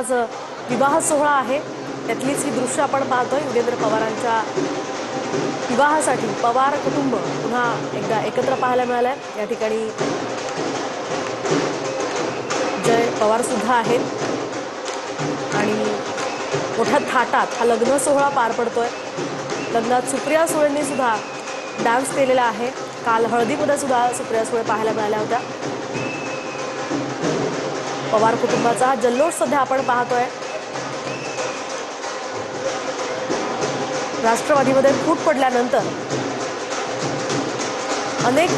आज विवाह सोहळा आहे, त्यातलीच ही दृश्य आपण पाहतोय। युगेंद्र पवारांच्या विवाहासाठी पवार कुटुंब पुन्हा एकदा एकत्र पाहायला मिळालंय। या ठिकाणी जय पवार सुद्धा आहेत आणि मोठ्या थाटात हा लग्न सोहळा पार पडतोय। लग्नात सुप्रिया सुळेंनी सुद्धा डान्स केलेला आहे। काल हळदीमध्ये सुद्धा सुप्रिया सुळे पाहायला मिळाल्या होत्या। पवार कुटुंबाचा हा जल्लोष सध्या आपण पाहतोय। राष्ट्रवादीमध्ये फूट पडल्यानंतर अनेक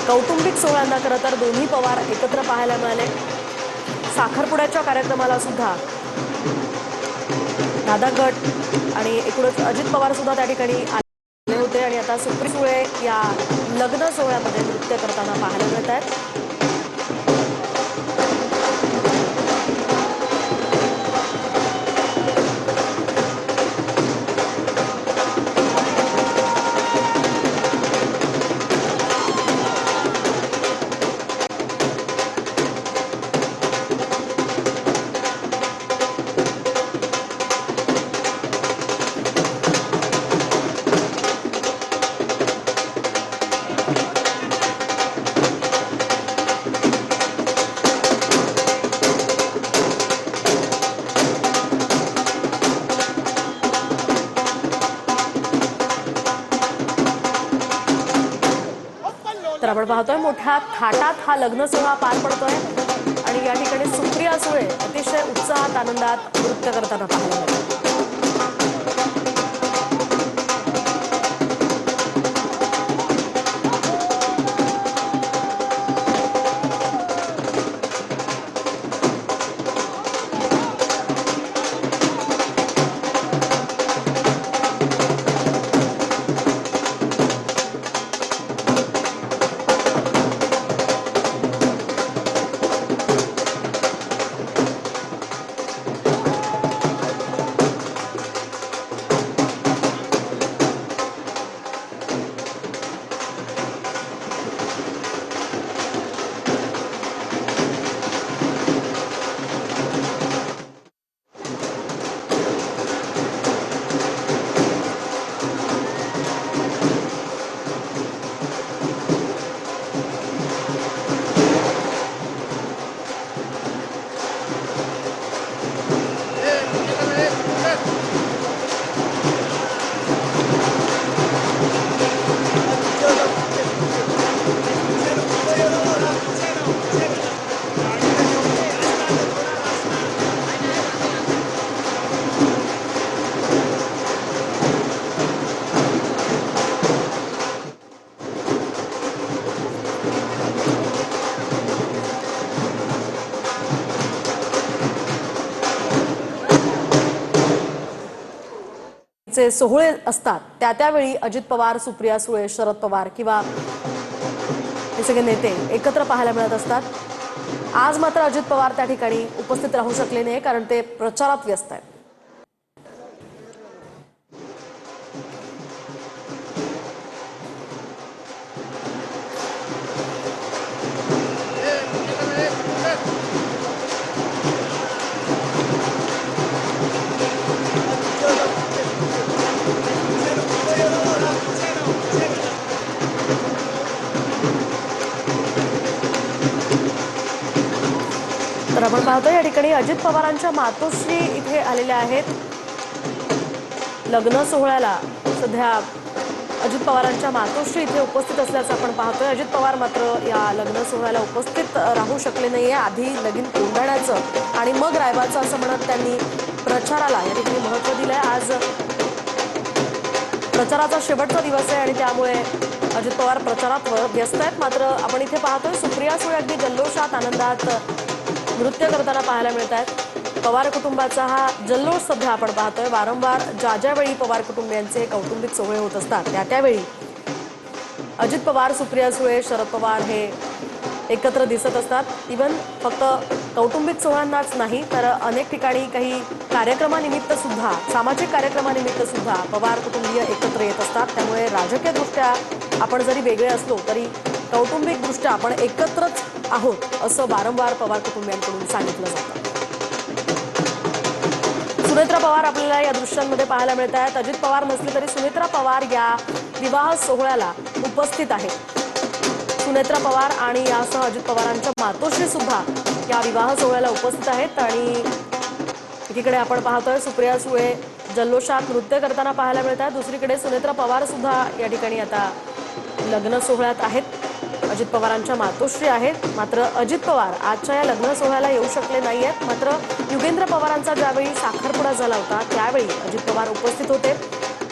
कौटुंबिक सोहळ्यांना खरं तर दोन्ही पवार एकत्र पाहायला मिळाले। साखरपुड्याच्या कार्यक्रमाला सुद्धा दादा गट आणि एकूणच अजित पवार सुद्धा त्या ठिकाणी आले होते आणि आता सुप्रिया सुळे या लग्न सोहळ्यामध्ये नृत्य करताना पाहायला मिळत आहेत। तर आपण पाहतोय मोठ्या थाटात हा लग्न सोहळा पार पडतोय आणि या ठिकाणी सुप्रिया सुळे अतिशय उत्साहात आनंदात नृत्य करताना पाहायला मिळतात। जे सोहळे असतात त्यावेळी अजित पवार, सुप्रिया सुळे, शरद पवार किंवा हे सगळे नेते एकत्र पाहायला मिळत असतात। आज मात्र अजित पवार त्या ठिकाणी उपस्थित राहू शकले नाही कारण ते प्रचारात व्यस्त आहेत। तर आपण पाहतोय या ठिकाणी अजित पवारांच्या मातोश्री इथे आलेल्या आहेत लग्न सोहळ्याला। सध्या अजित पवारांच्या मातोश्री इथे उपस्थित असल्याचं आपण पाहतोय। अजित पवार मात्र या लग्न सोहळ्याला उपस्थित राहू शकले नाहीये। आधी लगीन कोंढाण्याचं आणि मग रायबाचं असं म्हणत त्यांनी प्रचाराला या ठिकाणी महत्त्व दिलंय। आज प्रचाराचा शेवटचा दिवस आहे आणि त्यामुळे अजित पवार प्रचारात व्यस्त आहेत। मात्र आपण इथे पाहतोय सुप्रिया सुळे अगदी जल्लोषात आनंदात नृत्य करताना पाहायला मिळत आहेत। पवार कुटुंबाचा हा जल्लोष सध्या आपण पाहतोय। वारंवार ज्या वेळी पवार कुटुंबियांचे कौटुंबिक सोहळे होत असतात त्यावेळी अजित पवार, सुप्रिया सुळे, शरद पवार हे एकत्र दिसत असतात। इव्हन फक्त कौटुंबिक सोहळ्यांनाच नाही तर अनेक ठिकाणी काही कार्यक्रमानिमित्त सुद्धा, सामाजिक कार्यक्रमानिमित्त सुद्धा पवार कुटुंबीय एकत्र येत असतात। त्यामुळे राजकीयदृष्ट्या आपण जरी वेगळे असलो तरी कौटुंबिकदृष्ट्या आपण एकत्रच आहोत असं वारंवार पवार कुटुंबियांकडून सांगितलं जातं। सुनेत्रा पवार आपल्याला या दृश्यांमध्ये पाहायला मिळत आहेत। अजित पवार नसले तरी सुनेत्रा पवार या विवाह सोहळ्याला उपस्थित आहेत। सुनेत्रा पवार आणि यासह अजित पवारांच्या मातोश्री सुद्धा या विवाह सोहळ्याला उपस्थित आहेत। आणि एकीकडे आपण पाहतोय सुप्रिया सुळे जल्लोषात नृत्य करताना पाहायला मिळतात, दुसरीकडे सुनेत्रा पवार सुद्धा या ठिकाणी आता लग्न सोहळ्यात आहेत। अजित पवारांच्या मातोश्री आहेत, मात्र अजित पवार आजच्या या लग्न सोहळ्याला येऊ शकले नाहीयेत। मात्र युगेंद्र पवारांचा ज्यावेळी साखरपुडा झाला होता त्यावेळी अजित पवार उपस्थित होते।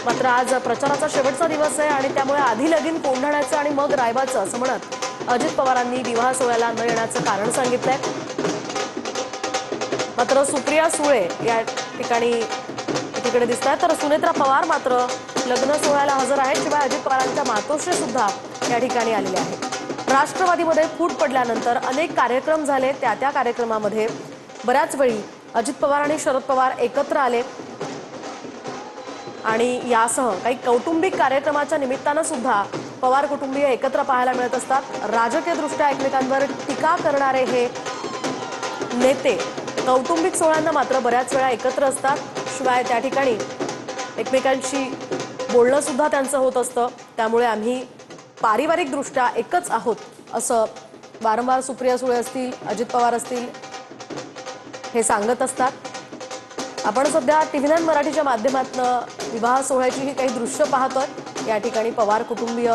मात्र आज प्रचाराचा शेवटचा दिवस आहे आणि त्यामुळे आधी लगीन कोंढाण्याचं आणि मग रायबाचं असं म्हणत अजित पवारांनी विवाह सोहळ्याला न येण्याचं कारण सांगितलंय। मात्र सुप्रिया सुळे या ठिकाणी एकीकडे दिसतात, तर सुनेत्रा पवार मात्र लग्न सोहळ्याला हजर आहेत। शिवाय अजित पवारांच्या मातोश्री सुद्धा या ठिकाणी आलेले आहेत। राष्ट्रवादीमध्ये फूट पडल्यानंतर अनेक कार्यक्रम झाले, त्या कार्यक्रमामध्ये बऱ्याच वेळी अजित पवार आणि शरद पवार एकत्र आले आणि यासह काही कौटुंबिक कार्यक्रमाच्या निमित्तानं सुद्धा पवार कुटुंबीय एकत्र पाहायला मिळत असतात। राजकीय दृष्ट्या एकमेकांवर टीका करणारे हे नेते कौटुंबिक सोहळ्यांना मात्र बऱ्याच वेळा एकत्र असतात। शिवाय त्या ठिकाणी एकमेकांशी बोलणं सुद्धा त्यांचं होत असतं, त्यामुळे आम्ही पारिवारिक दृष्ट्या एकच आहोत असं वारंवार सुप्रिया सुळे असतील, अजित पवार असतील हे सांगत असतात। आपण सध्या TV9 मराठीच्या माध्यमातून विवाह सोहळ्याची ही काही दृश्य पाहतोय। या ठिकाणी पवार कुटुंबीय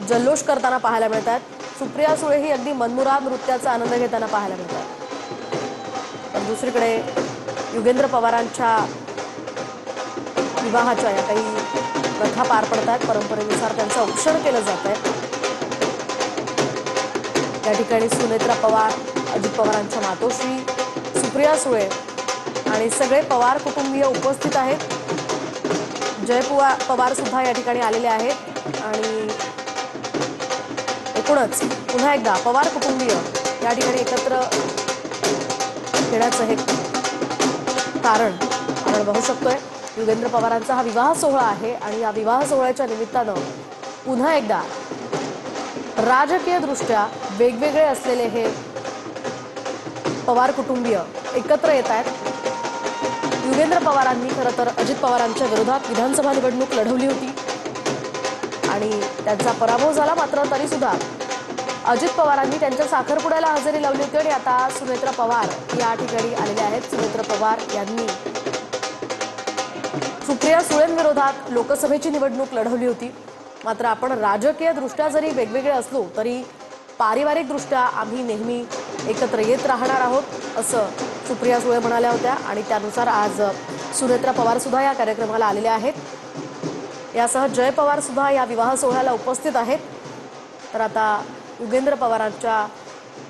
जल्लोष करताना पाहायला मिळतात। सुप्रिया सुळे ही अगदी मनमुराद नृत्याचा आनंद घेताना पाहायला मिळतात। तर दुसरीकडे युगेंद्र पवारांच्या विवाहाच्या या काही प्रथा पार पडतात, परंपरेनुसार त्यांचं औक्षण केलं जात आहे। या ठिकाणी सुनेत्रा पवार, अजित पवारांच्या मातोश्री, सुप्रिया सुळे आणि सगळे पवार कुटुंबीय उपस्थित आहेत। जय पवार सुद्धा या ठिकाणी आलेले आहेत आणि एकूणच पुन्हा एकदा पवार कुटुंबीय या ठिकाणी एकत्र येण्याचं हे कारण आपण बघू शकतोय। युगेंद्र पवारांचा हा विवाह सोहळा आहे आणि या विवाह सोहळ्याच्या निमित्तानं पुन्हा एकदा राजकीय दृष्ट्या वेगवेगळे असलेले हे पवार कुटुंबीय एकत्र येत आहेत। युगेंद्र पवारांनी खरं तर अजित पवारांच्या विरोधात विधानसभा निवडणूक लढवली होती आणि त्यांचा पराभव झाला, मात्र तरी सुद्धा अजित पवारांनी त्यांच्या साखरपुड्याला हजेरी लावली होती आणि आता सुनेत्रा पवार या ठिकाणी आलेले आहेत। सुनेत्रा पवार यांनी सुप्रिया सुळेंविरोधात लोकसभेची निवडणूक लढवली होती, मात्र आपण राजकीय दृष्ट्या जरी वेगवेगळे असलो तरी पारिवारिक दृष्ट्या आम्ही नेहमी एकत्र येत राहणार आहोत असं सुप्रिया सुळे म्हणाल्या होत्या आणि त्यानुसार आज सुनेत्रा पवार सुद्धा या कार्यक्रमाला आलेल्या आहेत। यासह जय पवार सुद्धा या विवाह सोहळ्याला उपस्थित आहेत। तर आता युगेंद्र पवारांच्या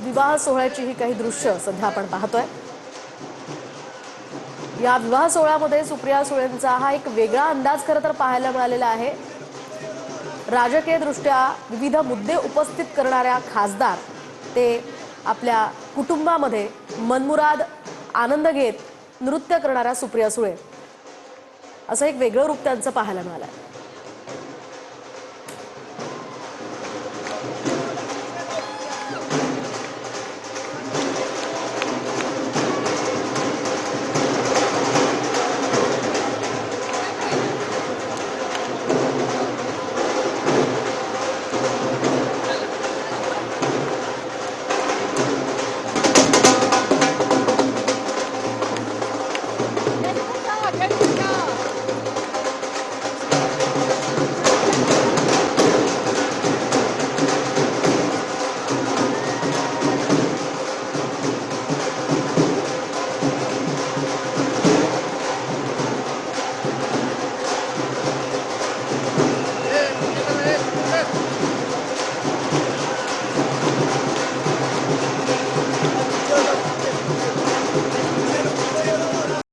विवाह सोहळ्याची ही काही दृश्य सध्या आपण पाहतोय। या विवाह सोहळ्यामध्ये सुप्रिया सुळेंचा हा एक वेगळा अंदाज खरं तर पाहायला मिळालेला आहे। राजकीय दृष्ट्या विविध मुद्दे उपस्थित करणाऱ्या खासदार ते आपल्या कुटुंबामध्ये मनमुराद आनंद घेत नृत्य करणाऱ्या सुप्रिया सुळे असं एक वेगळं रूप त्यांचं पाहायला मिळालं।